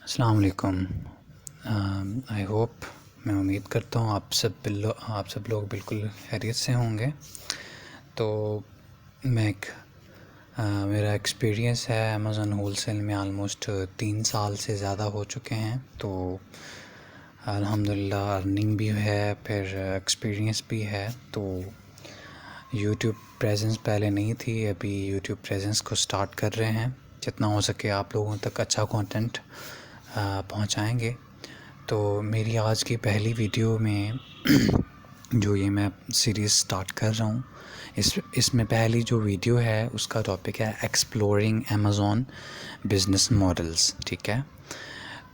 अस्सलाम वालेकुम। I hope, मैं उम्मीद करता हूँ आप सब लोग बिल्कुल खैरियत से होंगे। तो मैं एक मेरा एक्सपीरियंस है अमेज़न होलसेल में ऑलमोस्ट 3 साल से ज़्यादा हो चुके हैं। तो अल्हम्दुलिल्लाह अर्निंग भी है, फिर एक्सपीरियंस भी है। तो यूट्यूब प्रेजेंस पहले नहीं थी, अभी यूट्यूब प्रेजेंस को स्टार्ट कर रहे हैं। जितना हो सके आप लोगों तक अच्छा कंटेंट पहुंचाएंगे। तो मेरी आज की पहली वीडियो में जो ये मैं सीरीज़ स्टार्ट कर रहा हूँ, इसमें पहली जो वीडियो है उसका टॉपिक है एक्सप्लोरिंग अमेज़ॉन बिज़नेस मॉडल्स। ठीक है।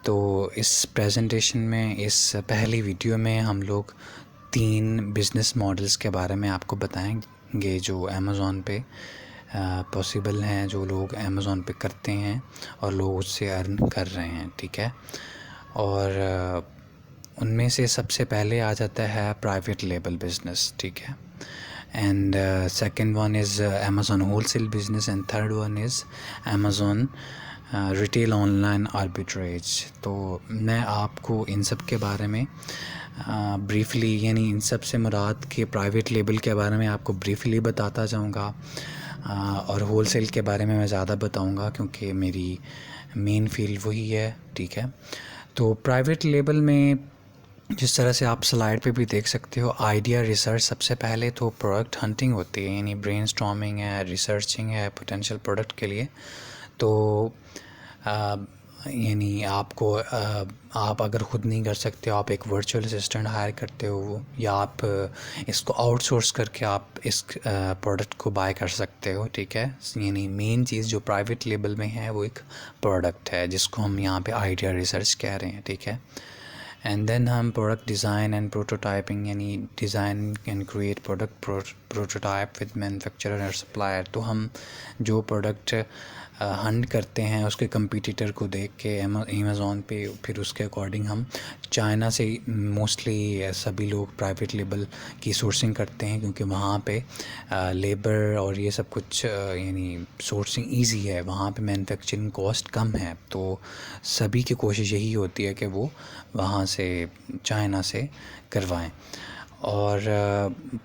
तो इस प्रेजेंटेशन में, इस पहली वीडियो में हम लोग 3 बिज़नेस मॉडल्स के बारे में आपको बताएंगे जो अमेज़ॉन पे पॉसिबल हैं, जो लोग अमेज़ॉन पे करते हैं और लोग उससे अर्न कर रहे हैं। ठीक है। और उनमें से सबसे पहले आ जाता है प्राइवेट लेबल बिज़नेस। ठीक है। And second one is Amazon wholesale business and third one is Amazon retail online arbitrage. तो मैं आपको इन सब के बारे में ब्रीफली, यानी इन सब से मुराद के प्राइवेट लेबल के बारे में आपको ब्रीफली बताता जाऊंगा, और होलसेल के बारे में मैं ज़्यादा बताऊंगा क्योंकि मेरी मेन फील्ड वही है। ठीक है। तो प्राइवेट लेबल में जिस तरह से आप स्लाइड पे भी देख सकते हो, आइडिया रिसर्च सबसे पहले तो प्रोडक्ट हंटिंग होती है, यानी ब्रेनस्टॉर्मिंग है, रिसर्चिंग है पोटेंशियल प्रोडक्ट के लिए। तो यानी आप अगर ख़ुद नहीं कर सकते हो, आप एक वर्चुअल असिस्टेंट हायर करते हो, या आप इसको आउटसोर्स करके आप इस प्रोडक्ट को बाय कर सकते हो। ठीक है। यानी मेन चीज़ जो प्राइवेट लेबल में है वो एक प्रोडक्ट है जिसको हम यहाँ पे आइडिया रिसर्च कह रहे हैं। ठीक है। एंड देन हम प्रोडक्ट डिज़ाइन एंड प्रोटोटाइपिंग, यानी design and create product prototype with manufacturer और सप्लायर। तो हम जो प्रोडक्ट हंट करते हैं उसके कंपटीटर को देख के अमेज़ॉन पे, फिर उसके अकॉर्डिंग हम चाइना से मोस्टली सभी लोग प्राइवेट लेबल की सोर्सिंग करते हैं, क्योंकि वहाँ पे लेबर और ये सब कुछ यानी सोर्सिंग इजी है, वहाँ पे मैन्युफैक्चरिंग कॉस्ट कम है। तो सभी की कोशिश यही होती है कि वो वहाँ से चाइना से करवाएं, और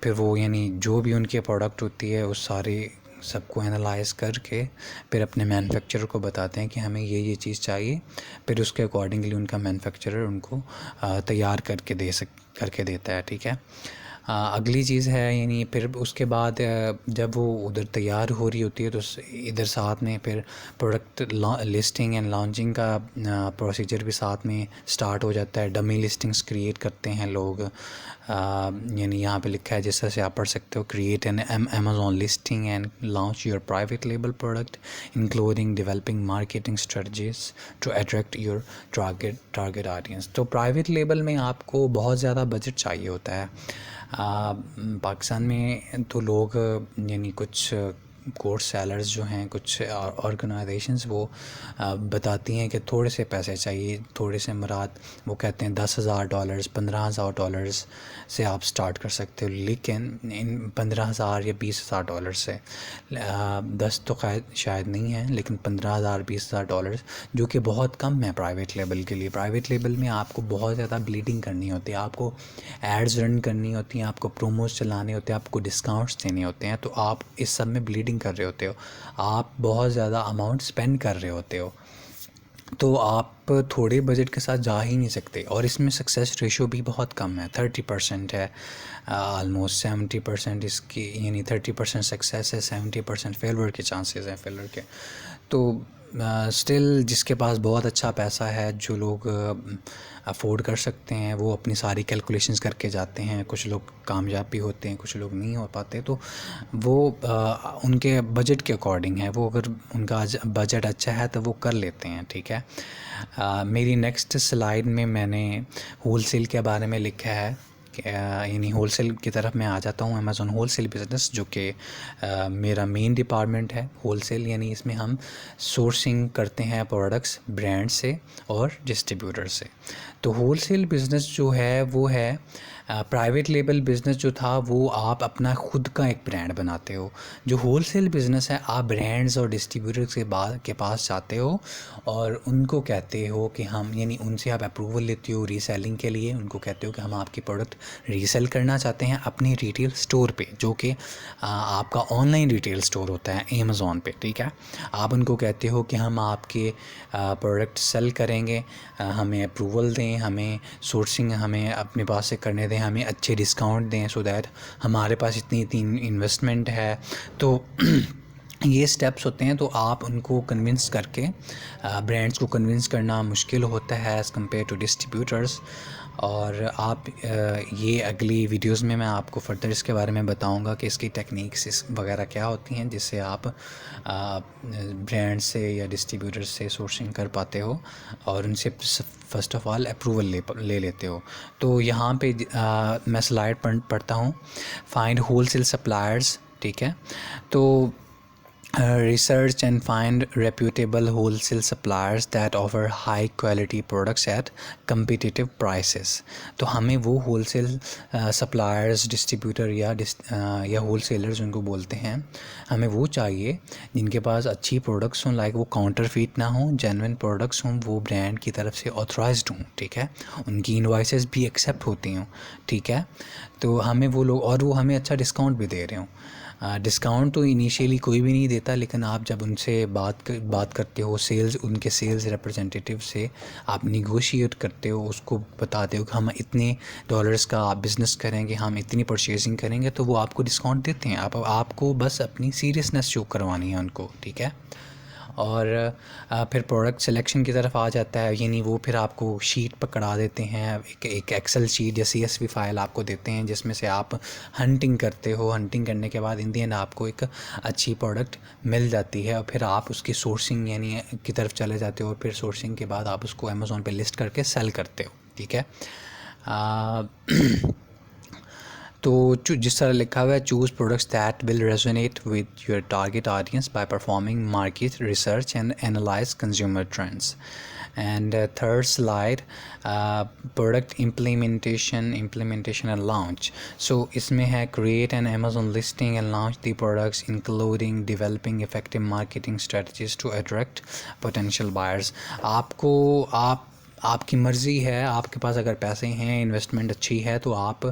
फिर वो यानी जो भी उनके प्रोडक्ट होती है उस सारे सबको एनालाइज़ करके फिर अपने मैन्युफैक्चरर को बताते हैं कि हमें ये चीज़ चाहिए। फिर उसके अकॉर्डिंगली उनका मैन्युफैक्चरर उनको तैयार करके देता है। ठीक है। अगली चीज़ है, यानी फिर उसके बाद जब वो उधर तैयार हो रही होती है तो इधर साथ में फिर प्रोडक्ट लिस्टिंग एंड लॉन्चिंग का प्रोसीजर भी साथ में स्टार्ट हो जाता है। डमी लिस्टिंग्स क्रिएट करते हैं लोग, यानी यहाँ पे लिखा है जिस तरह से आप पढ़ सकते हो, create an Amazon listing and launch your private label product including developing marketing strategies to attract your target audience. तो प्राइवेट लेबल में आपको बहुत ज़्यादा बजट चाहिए होता है। पाकिस्तान में तो लोग यानी कुछ कोर्स सेलर्स जो हैं, कुछ ऑर्गेनाइजेशंस, वो बताती हैं कि थोड़े से पैसे चाहिए। थोड़े से मुराद वो कहते हैं $10,000 $15,000 से आप स्टार्ट कर सकते हो, लेकिन इन 15,000 या $20,000 से 10 तो शायद नहीं है, लेकिन 15,000 $20,000 जो कि बहुत कम है प्राइवेट लेबल के लिए। प्राइवेट लेबल में आपको बहुत ज़्यादा ब्लीडिंग करनी होती है, आपको एड्स रन करनी होती हैं, आपको प्रोमोज चलाने होते हैं, आपको डिस्काउंट्स देने होते हैं। तो आप इस सब में ब्लीडिंग कर रहे होते हो, आप बहुत ज़्यादा अमाउंट स्पेंड कर रहे होते हो, तो आप थोड़े बजट के साथ जा ही नहीं सकते। और इसमें सक्सेस रेशो भी बहुत कम है, 30% है, ऑलमोस्ट 70% इसकी, यानी 30% सक्सेस है, 70% फेलियर के चांसेस हैं, फेलियर के। तो स्टिल जिसके पास बहुत अच्छा पैसा है, जो लोग अफोर्ड कर सकते हैं, वो अपनी सारी कैलकुलेशंस करके जाते हैं। कुछ लोग कामयाब भी होते हैं, कुछ लोग नहीं हो पाते, तो वो उनके बजट के अकॉर्डिंग है। वो अगर उनका बजट अच्छा है तो वो कर लेते हैं। ठीक है। मेरी नेक्स्ट स्लाइड में मैंने होलसेल के बारे में लिखा है यानी होलसेल की तरफ मैं आ जाता हूँ। अमेज़ॉन होलसेल बिज़नेस जो कि मेरा मेन डिपार्टमेंट है होलसेल, यानी इसमें हम सोर्सिंग करते हैं प्रोडक्ट्स ब्रांड से और डिस्ट्रीब्यूटर से। तो होलसेल बिज़नेस जो है वो है प्राइवेट लेबल बिज़नेस जो था वो आप अपना खुद का एक ब्रांड बनाते हो। जो होलसेल बिज़नेस है आप ब्रांड्स और डिस्ट्रीब्यूटर के पास जाते हो और उनको कहते हो कि हम, यानी उनसे आप अप्रूवल लेते हो रीसेलिंग के लिए। उनको कहते हो कि हम आपकी प्रोडक्ट रीसेल करना चाहते हैं अपने रिटेल स्टोर पे, जो कि आपका ऑनलाइन रिटेल स्टोर होता है अमेज़ॉन पे, ठीक है। आप उनको कहते हो कि हम आपके प्रोडक्ट सेल करेंगे, हमें अप्रूवल दें, हमें सोर्सिंग हमें अपने पास से करने दें, हमें अच्छे डिस्काउंट दें, सो दैट हमारे पास इतनी इतनी इन्वेस्टमेंट है। तो ये स्टेप्स होते हैं। तो आप उनको कन्विंस करके, ब्रांड्स को कन्विंस करना मुश्किल होता है एज़ कम्पेयर टू डिस्ट्रीब्यूटर्स। और आप ये अगली वीडियोस में मैं आपको फर्दर इसके बारे में बताऊंगा कि इसकी टेक्निक्स इस वगैरह क्या होती हैं जिससे आप ब्रांड से या डिस्ट्रीब्यूटर से सोर्सिंग कर पाते हो और उनसे फ़र्स्ट ऑफ़ ऑल अप्रूवल ले लेते हो। तो यहाँ पे मैं स्लाइड पढ़ता हूँ, फाइंड होलसेल सप्लायर्स, ठीक है। तो research and find reputable wholesale suppliers that offer high quality products at competitive prices। तो हमें वो wholesale suppliers, distributor या wholesalers उनको बोलते हैं, हमें वो चाहिए जिनके पास अच्छी प्रोडक्ट्स हों, लाइक वो काउंटरफीट ना हों, जेन्युइन प्रोडक्ट्स हों, वो ब्रांड की तरफ से ऑथराइज्ड हों, ठीक है, उनकी इनवॉइसेस भी एक्सेप्ट होती हों, ठीक है। तो हमें वो लोग, और वो हमें अच्छा डिस्काउंट भी दे रहे हों। डिस्काउंट तो इनिशियली कोई भी नहीं देता, लेकिन आप जब उनसे बात करते हो, उनके सेल्स रिप्रेजेंटेटिव से आप निगोशिएट करते हो, उसको बताते हो कि हम इतने डॉलर्स का आप बिज़नेस करेंगे, हम इतनी परचेजिंग करेंगे, तो वो आपको डिस्काउंट देते हैं। आपको बस अपनी सीरियसनेस शो करवानी है उनको, ठीक है। और फिर प्रोडक्ट सिलेक्शन की तरफ आ जाता है, यानी वो फिर आपको शीट पकड़ा देते हैं, एक एक्सेल शीट या CSV फाइल आपको देते हैं जिसमें से आप हंटिंग करते हो। हंटिंग करने के बाद इन दी एंड आपको एक अच्छी प्रोडक्ट मिल जाती है और फिर आप उसकी सोर्सिंग यानी की तरफ चले जाते हो और फिर सोर्सिंग के बाद आप उसको अमेज़ॉन पे लिस्ट करके सेल करते हो, ठीक है। तो जिस तरह लिखा हुआ है, choose products that will resonate with your target audience by performing market research and analyze consumer trends. And third slide, product implementation and launch. So इसमें है create an Amazon listing and launch the products including developing effective marketing strategies to attract potential buyers. आपकी मर्ज़ी है, आपके पास अगर पैसे हैं, investment अच्छी है, तो आप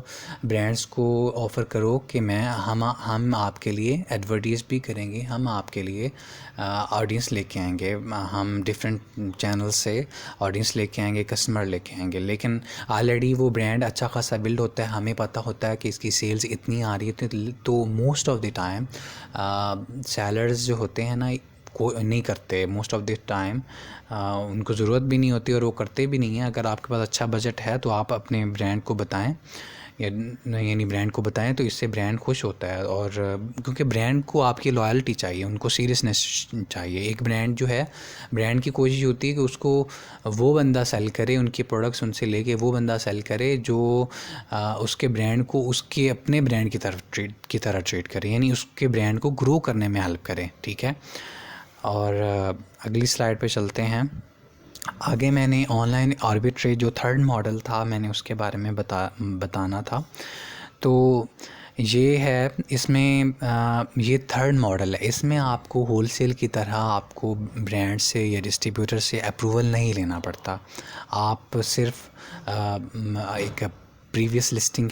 ब्रांड्स को ऑफ़र करो कि हम आपके लिए एडवर्टीज़ भी करेंगे, हम आपके लिए ऑडियंस लेके आएंगे, हम डिफरेंट चैनल से ऑडियंस लेके आएंगे, कस्टमर लेके आएंगे। लेकिन ऑलरेडी वो ब्रांड अच्छा खासा बिल्ड होता है, हमें पता होता है कि इसकी सेल्स इतनी आ रही है, तो most of the time sellers जो होते हैं ना, को नहीं करते मोस्ट ऑफ़ द टाइम, उनको ज़रूरत भी नहीं होती और वो करते भी नहीं हैं। अगर आपके पास अच्छा बजट है तो आप अपने ब्रांड को बताएं, यानी ब्रांड को बताएं, तो इससे ब्रांड खुश होता है। और क्योंकि ब्रांड को आपकी लॉयल्टी चाहिए, उनको सीरियसनेस चाहिए। एक ब्रांड जो है, ब्रांड की कोशिश होती है कि उसको वो बंदा सेल करे, उनके प्रोडक्ट्स उनसे लेके वो बंदा सेल करे जो उसके ब्रांड को उसके अपने ब्रांड की तरह ट्रीट करे, यानी उसके ब्रांड को ग्रो करने में हेल्प करे, ठीक है। और अगली स्लाइड पे चलते हैं। आगे मैंने ऑनलाइन आर्बिट्रेज जो थर्ड मॉडल था, मैंने उसके बारे में बताना था। तो ये है, इसमें ये थर्ड मॉडल है। इसमें आपको होलसेल की तरह आपको ब्रांड से या डिस्ट्रीब्यूटर से अप्रूवल नहीं लेना पड़ता। आप सिर्फ एक प्रीवियस लिस्टिंग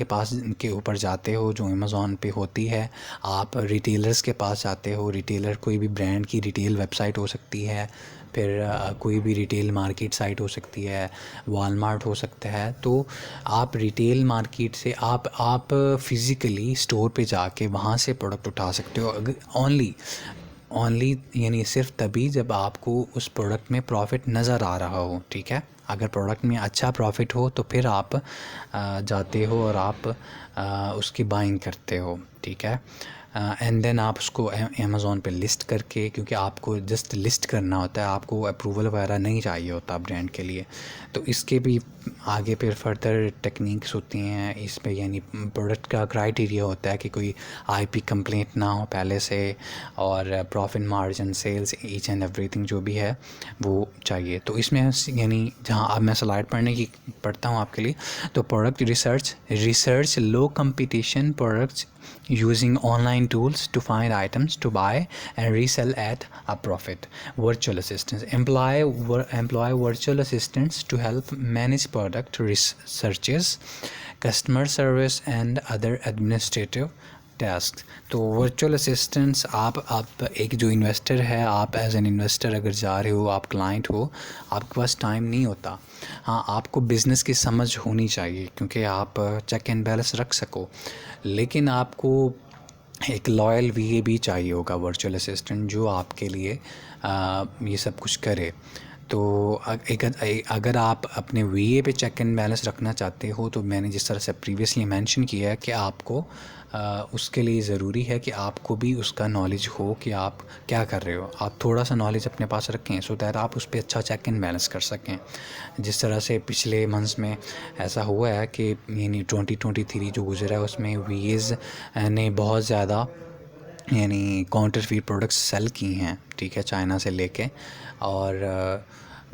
के ऊपर जाते हो जो अमेज़ॉन पे होती है। आप रिटेलर्स के पास जाते हो, रिटेलर कोई भी ब्रांड की रिटेल वेबसाइट हो सकती है, फिर कोई भी रिटेल मार्केट साइट हो सकती है, वॉलमार्ट हो सकता है। तो आप रिटेल मार्केट से आप फिज़िकली स्टोर पे जाके वहाँ से प्रोडक्ट उठा सकते हो। ओनली यानी सिर्फ तभी जब आपको उस प्रोडक्ट में प्रॉफिट नज़र आ रहा हो, ठीक है। अगर प्रोडक्ट में अच्छा प्रॉफिट हो तो फिर आप जाते हो और आप उसकी बाइंग करते हो, ठीक है। एंड देन आप उसको अमेज़ॉन पे लिस्ट करके, क्योंकि आपको जस्ट लिस्ट करना होता है, आपको अप्रूवल वगैरह नहीं चाहिए होता ब्रांड के लिए, तो इसके भी आगे फिर फर्दर टेक्निक्स होती हैं इस पे, यानी प्रोडक्ट का क्राइटेरिया होता है कि कोई आईपी कंप्लेंट ना हो पहले से, और profit margin, sales, each and everything जो भी है वो चाहिए। तो इसमें यानी जहाँ अब मैं स्लाइड पढ़ता हूँ आपके लिए, तो product research low competition products using online tools to find items to buy and resell at a profit. Virtual assistants employ virtual assistants to help manage product researches, customer service and other administrative task. तो virtual assistants आप एक जो investor है, आप as an investor अगर जा रहे हो, आप क्लाइंट हो, आपके पास टाइम नहीं होता। हाँ, आपको बिज़नेस की समझ होनी चाहिए क्योंकि आप चेक एंड बैलेंस रख सको, लेकिन आपको एक लॉयल वीए भी चाहिए होगा, वर्चुअल असिस्टेंट जो आपके लिए ये सब कुछ करे। तो अगर आप अपने वीए पे चेक एंड बैलेंस रखना चाहते हो, तो मैंने जिस तरह से प्रीवियसली मेंशन किया है कि आपको उसके लिए ज़रूरी है कि आपको भी उसका नॉलेज हो कि आप क्या कर रहे हो। आप थोड़ा सा नॉलेज अपने पास रखें सो दैट आप उस पर अच्छा चेक एंड बैलेंस कर सकें। जिस तरह से पिछले मंथ्स में ऐसा हुआ है कि यानी 2023 जो गुजरा है उसमें वीएज़ ने बहुत ज़्यादा यानी काउंटरफीट प्रोडक्ट्स सेल की हैं, ठीक है, चाइना से लेके, और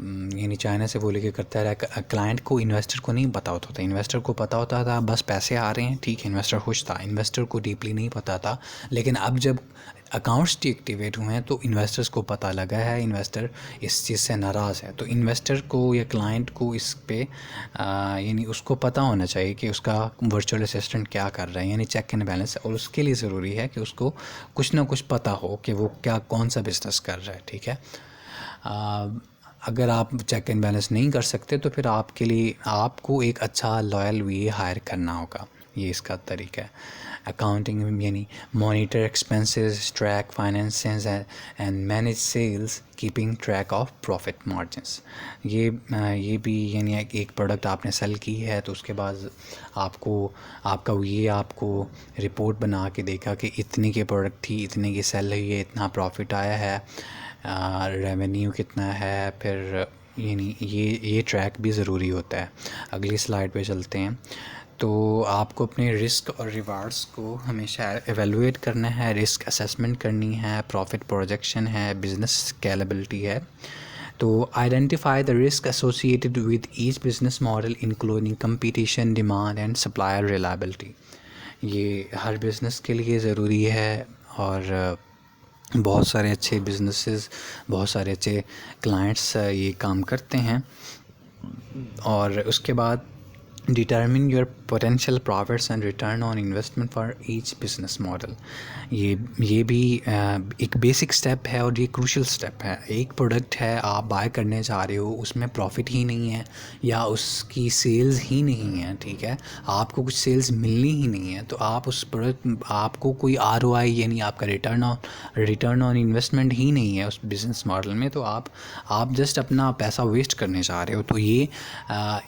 यानी चाइना से वो लेके करता है। क्लाइंट को, इन्वेस्टर को नहीं पता होता था। इन्वेस्टर को पता होता था बस पैसे आ रहे हैं, ठीक है, इन्वेस्टर खुश था, इन्वेस्टर को डीपली नहीं पता था। लेकिन अब जब अकाउंट्स डीएक्टिवेट हुए हैं तो इन्वेस्टर्स को पता लगा है, इन्वेस्टर इस चीज़ से नाराज़ है। तो इन्वेस्टर को या क्लाइंट को इस पे यानी उसको पता होना चाहिए कि उसका वर्चुअल असिस्टेंट क्या कर रहा है, यानी चेक एंड बैलेंस, और उसके लिए ज़रूरी है कि उसको कुछ ना कुछ पता हो कि वो क्या कौन सा बिज़नेस कर रहा है, ठीक है। अगर आप चेक एंड बैलेंस नहीं कर सकते तो फिर आपके लिए आपको एक अच्छा लॉयल वीए हायर करना होगा, ये इसका तरीका है। अकाउंटिंग यानी monitor expenses, track finances and manage sales, keeping track of profit margins. ये भी यानी एक प्रोडक्ट आपने सेल की है तो उसके बाद आपको रिपोर्ट बना के देखा कि इतनी की प्रोडक्ट थी, इतने की सेल हुई है, इतना प्रॉफिट आया है, रेवेन्यू कितना है, फिर यानी ये ट्रैक भी ज़रूरी होता है। अगली स्लाइड पे चलते हैं। तो आपको अपने रिस्क और रिवार्ड्स को हमेशा एवेलुएट करना है, रिस्क असेसमेंट करनी है, प्रॉफिट प्रोजेक्शन है, बिजनेस स्केलेबिलिटी है। तो identify the risk associated with each business model including competition, demand and supplier reliability. ये हर बिज़नेस के लिए ज़रूरी है, और बहुत सारे अच्छे बिजनेसेस, बहुत सारे अच्छे क्लाइंट्स ये काम करते हैं। और उसके बाद determine your potential profits and return on investment for each business model. ये भी एक बेसिक स्टेप है और ये क्रूशल स्टेप है। एक प्रोडक्ट है आप बाय करने जा रहे हो, उसमें प्रॉफिट ही नहीं है या उसकी सेल्स ही नहीं है, ठीक है, आपको कुछ सेल्स मिलनी ही नहीं है, तो आप उस प्रोडक्ट, आपको कोई आरओआई यानी आपका रिटर्न ऑन इन्वेस्टमेंट ही नहीं है उस बिज़नेस मॉडल में, तो आप जस्ट अपना पैसा वेस्ट करने जा रहे हो। तो ये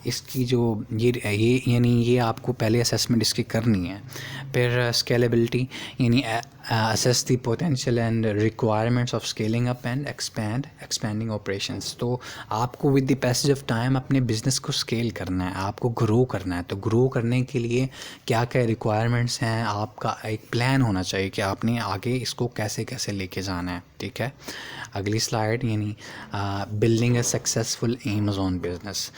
इसकी जो ये यानी ये आपको पहले असेसमेंट इसकी करनी है। फिर स्केलेबिलिटी यानी assess the potential and requirements of scaling up and expanding operations। तो आपको with the passage of time अपने बिज़नेस को स्केल करना है, आपको ग्रो करना है। तो ग्रो करने के लिए क्या क्या रिक्वायरमेंट्स हैं, आपका एक प्लान होना चाहिए कि आपने आगे इसको कैसे कैसे लेके जाना है, ठीक है। अगली स्लाइड यानी बिल्डिंग ए सक्सेसफुल अमेज़ॉन बिजनेस।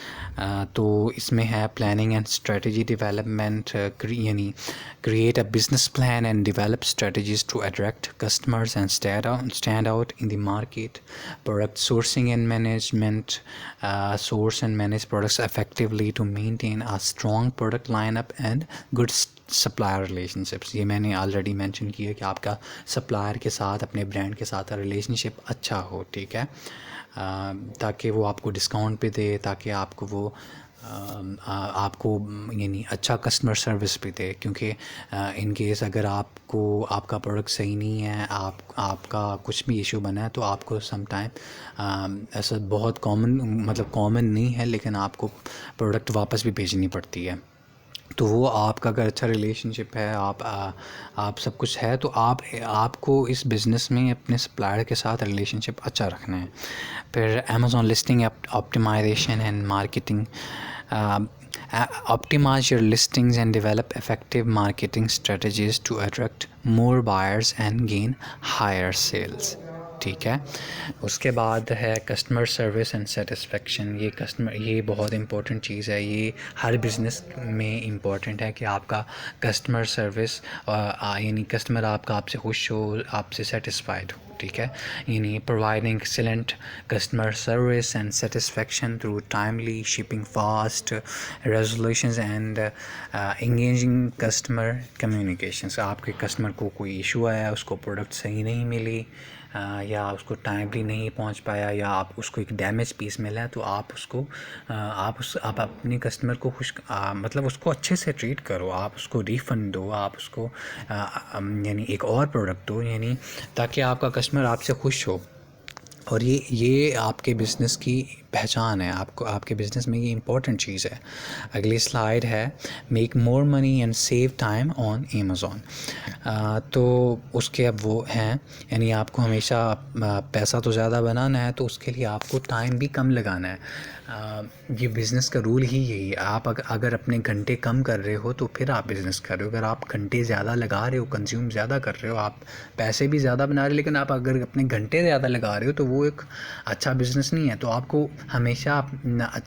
तो इसमें है प्लानिंग एंड स्ट्रेटजी डेवलपमेंट, यानी create a business plan and develop strategies to attract customers and stand out in the market. Product sourcing and management, source and manage products effectively to maintain a strong product lineup and good supplier relationships. ये मैंने already mention किया कि आपका supplier के साथ, अपने brand के साथ रिलेशनशिप अच्छा हो, ठीक है, ताकि वो आपको डिस्काउंट पे दे, ताकि आपको वो आपको यानी अच्छा कस्टमर सर्विस भी दे। क्योंकि इन केस अगर आपका प्रोडक्ट सही नहीं है, आपका कुछ भी इशू बना है, तो आपको सम टाइम ऐसा बहुत कॉमन नहीं है, लेकिन आपको प्रोडक्ट वापस भी भेजनी पड़ती है। तो वो आपका अगर अच्छा रिलेशनशिप है, आप सब कुछ है, तो आपको इस बिज़नेस में अपने सप्लायर के साथ रिलेशनशिप अच्छा रखना है। फिर Amazon listing optimization and marketing, optimize your listings and develop effective marketing strategies to attract more buyers and gain higher sales। ठीक है। उसके बाद है कस्टमर सर्विस एंड सेटिस्फेक्शन। ये बहुत इम्पोर्टेंट चीज़ है, ये हर बिज़नेस में इम्पोर्टेंट है कि आपका कस्टमर सर्विस यानी कस्टमर आपसे खुश हो, आपसे सेटिस्फाइड हो। ठीक है, यानी providing excellent customer service and satisfaction through timely shipping, fast resolutions and engaging customer communications. आपके कस्टमर को कोई इशू आया, उसको प्रोडक्ट सही नहीं मिली, या उसको टाइमली नहीं पहुंच पाया, या आप उसको एक डैमेज पीस मिला है, तो आप उसको आप अपने कस्टमर को मतलब उसको अच्छे से ट्रीट करो, आप उसको रिफ़ंड दो, आप उसको यानी एक और प्रोडक्ट दो, यानी ताकि आपका कस्टमर आपसे खुश हो। और ये आपके बिज़नेस की पहचान है, आपके बिज़नेस में ये इम्पॉर्टेंट चीज़ है। अगली स्लाइड है make more money and save time on Amazon. तो उसके अब वो हैं, यानी आपको हमेशा पैसा तो ज़्यादा बनाना है, तो उसके लिए आपको टाइम भी कम लगाना है। ये बिज़नेस का रूल ही यही है। आप अगर अपने घंटे कम कर रहे हो तो फिर आप बिज़नेस कर रहे हो। अगर आप घंटे ज़्यादा लगा रहे हो, कंज्यूम ज़्यादा कर रहे हो, आप पैसे भी ज़्यादा बना रहे हो, लेकिन आप अगर अपने घंटे ज़्यादा लगा रहे हो तो वो एक अच्छा बिज़नेस नहीं है। तो आपको हमेशा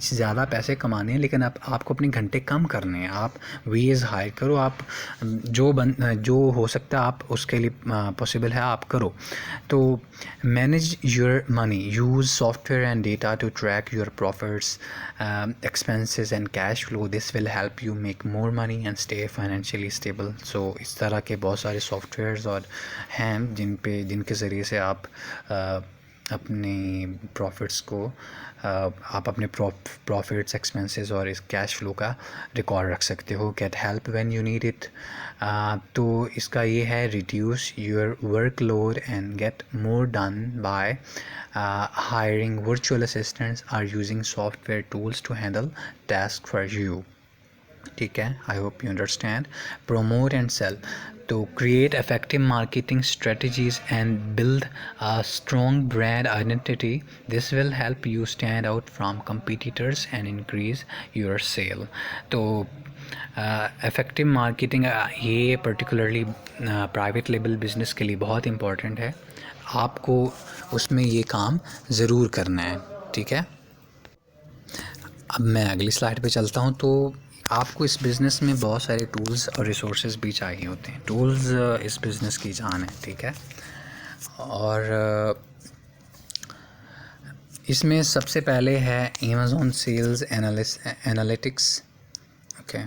ज़्यादा पैसे कमाने हैं, लेकिन आपको अपने घंटे कम करने हैं। आप वेज हायर करो, आप जो हो सकता है आप उसके लिए पॉसिबल है आप करो। तो manage your money, use software and data to track your profits, expenses and cash flow. This will help you make more money and stay financially stable. So इस तरह के बहुत सारे सॉफ्टवेयर्स और हैं जिनके ज़रिए से आप अपने प्रॉफिट्स को आप अपने प्रॉफिट्स, एक्सपेंसेस और इस कैश फ्लो का रिकॉर्ड रख सकते हो। Get help when you need it. तो इसका ये है reduce your workload and get more done by hiring virtual assistants or using software tools to handle tasks for you। ठीक है, I hope you understand. Promote and sell, तो create effective marketing strategies and build a strong brand identity. This will help you stand out from competitors and increase your sale. तो effective marketing ये particularly private label business के लिए बहुत important है। आपको उसमें ये काम ज़रूर करना है। ठीक है, अब मैं अगली स्लाइड पे चलता हूँ। तो आपको इस बिज़नेस में बहुत सारे टूल्स और रिसोर्सेज भी चाहिए होते हैं। टूल्स इस बिज़नेस की जान है। ठीक है, और इसमें सबसे पहले है अमेज़ॉन सेल्स एनालिटिक्स। ओके,